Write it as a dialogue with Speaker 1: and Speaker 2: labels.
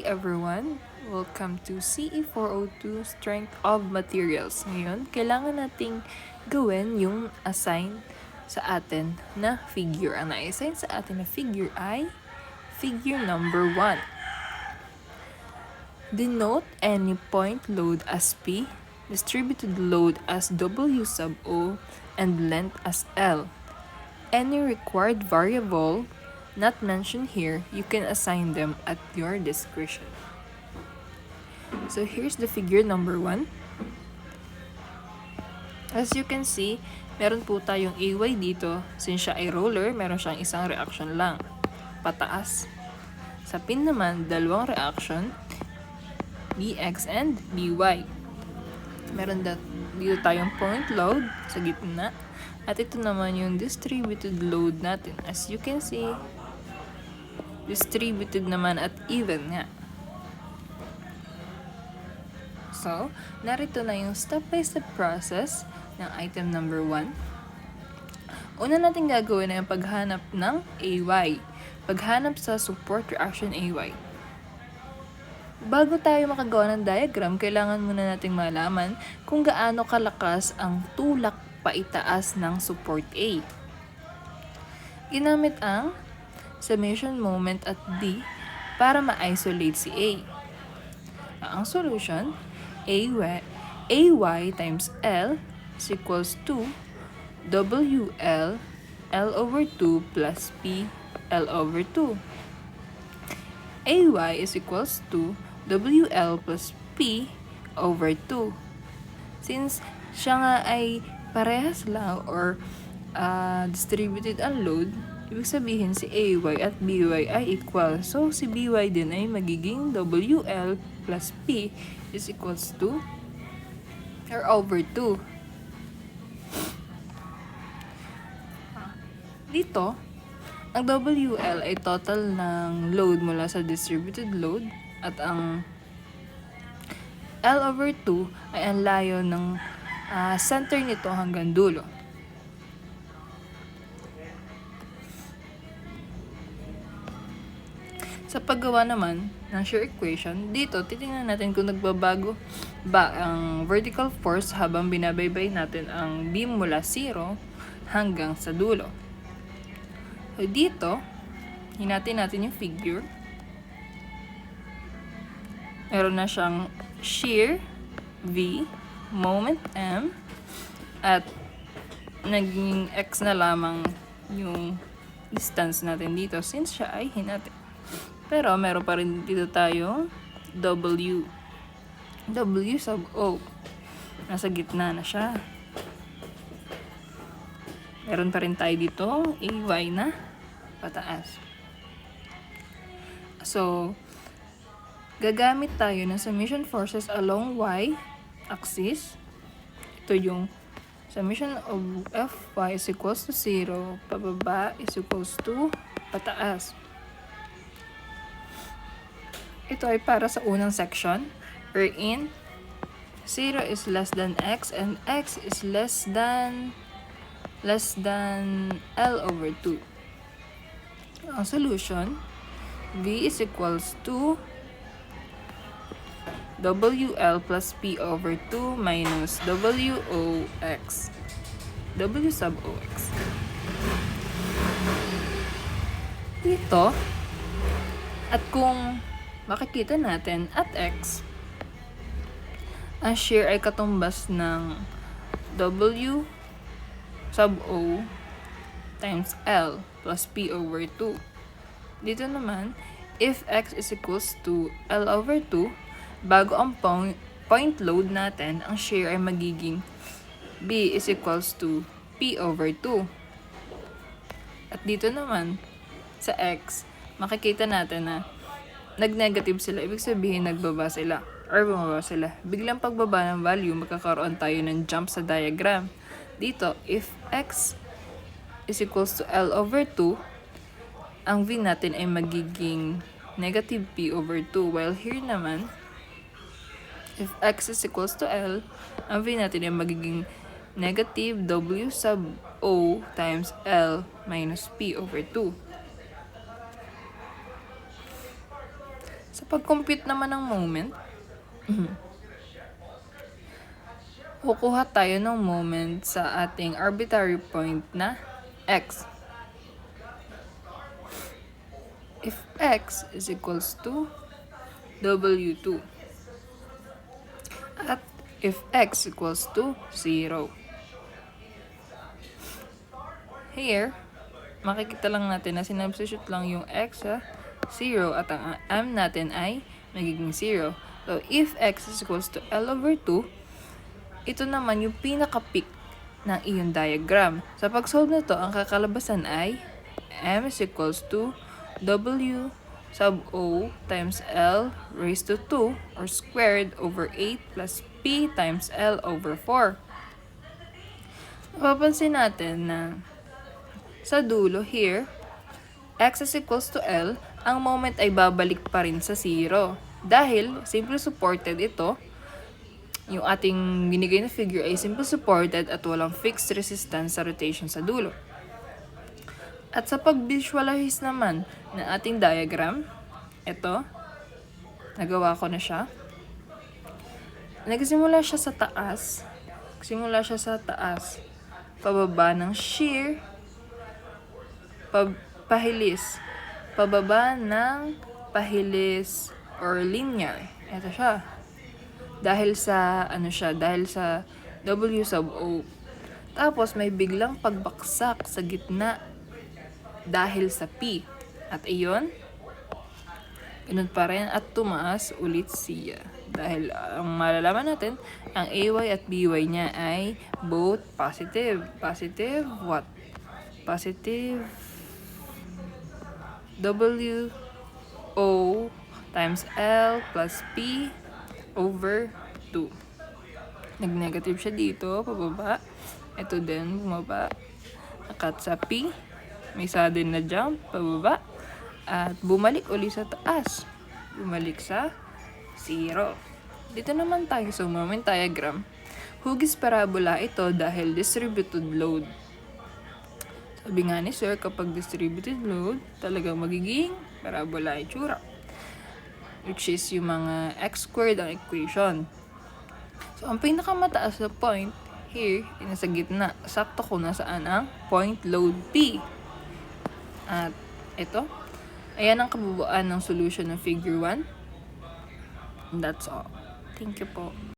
Speaker 1: everyone! Welcome to CE402 Strength of Materials. Ngayon, kailangan nating gawin yung assign sa atin na figure. Ang na-assign sa atin na figure ay figure number 1. Denote any point load as P, distributed load as W sub O, and length as L. Any required variable not mentioned here, you can assign them at your discretion. So here's the figure number 1. As you can see, meron po tayong AY dito. Since siya ay roller, meron siyang isang reaction lang, pataas. Sa pin naman, dalawang reaction, BX and BY. Meron dito tayong point load sa gitna. At ito naman yung distributed load natin. As you can see, distributed naman at even nga. So, narito na yung step-by-step process ng item number 1. Una natin gagawin na yung paghanap ng AY. Paghanap sa support reaction AY. Bago tayo makagawa ng diagram, kailangan muna nating malaman kung gaano kalakas ang tulak paitaas ng support A. Ginamit ang summation moment at D para ma-isolate si A. Ang solution, AY times L is equals to WL L over 2 plus P L over 2. AY is equals to WL plus P over 2. Since siya nga ay parehas lang or distributed ang load, ibig sabihin si AY at BY ay equal. So, si BY din ay magiging WL plus P is equals to or over 2. Dito, ang WL ay total ng load mula sa distributed load at ang L over 2 ay ang layo ng center nito hanggang dulo. Sa paggawa naman ng shear equation, dito titingnan natin kung nagbabago ba ang vertical force habang binabaybay natin ang beam mula 0 hanggang sa dulo. So dito, hinatin natin yung figure. Meron na siyang shear V, moment M, at naging X na lamang yung distance natin dito since siya ay hinatin. Pero meron pa rin dito tayong W sub O. Nasa gitna na siya. Meron pa rin tayo dito AY na pataas. So, gagamit tayo ng summation forces along Y axis. Ito yung summation of Fy is equals to 0, pababa is equals to pataas. Ito ay para sa unang section, wherein 0 is less than X and X is less than L over 2. Ang solution, V is equals to WL plus P over 2 minus WOX. W sub OX. Dito, at kung makikita natin at X, ang shear ay katumbas ng W sub O times L plus P over 2. Dito naman, if X is equals to L over 2, bago ang point load natin, ang shear ay magiging B is equals to P over 2. At dito naman, sa X, makikita natin na nag-negative sila. Ibig sabihin, nagbaba sila or bumaba sila. Biglang pagbaba ng value, magkakaroon tayo ng jump sa diagram. Dito, if X is equals to L over 2, ang V natin ay magiging negative P over 2. While here naman, if X is equals to L, ang V natin ay magiging negative W sub O times L minus P over 2. Sa pag-compute naman ng moment, kukuha tayo ng moment sa ating arbitrary point na x. If x is equals to W2 at if x equals to 0. Here, makikita lang natin na sinubstitute lang yung x sa 0 at ang m natin ay magiging 0. So, if x is equals to L over 2, ito naman yung pinaka-peak ng iyong diagram. Sa pag-solve na to, ang kakalabasan ay m is equals to W sub O times L raised to 2 or squared over 8 plus P times L over 4. Mapapansin natin na sa dulo here, x is equals to L, ang moment ay babalik pa rin sa 0. Dahil simple supported ito, yung ating binigay na figure ay simple supported at walang fixed resistance sa rotation sa dulo. At sa pag-visualize naman ng ating diagram, ito, nagawa ko na siya. Nagsimula siya sa taas, pababa ng shear, pahilis, pababa ng pahilis or linear. Ito siya. Dahil sa W sub O. Tapos may biglang pagbaksak sa gitna dahil sa P. At iyon, ganun pa rin at tumaas ulit siya. Dahil ang malalaman natin, ang AY at BY niya ay both positive. Positive what? Positive W O times L plus P over 2. Nag-negative siya dito, pababa. Ito din, bumaba. Nakat sa P. May sudden na jump, pababa. At bumalik uli sa taas. Bumalik sa 0. Dito naman tayo sa moment diagram. Hugis parabola ito dahil distributed load. Sabi nga ni sir, kapag distributed load, talagang magiging parabola itsura. Which is yung mga x squared ang equation. So, ang pinakamataas na point here, nasa gitna. Sakto ko na saan ang point load P. At ito, ayan ang kabubuan ng solution ng figure 1. And that's all. Thank you po.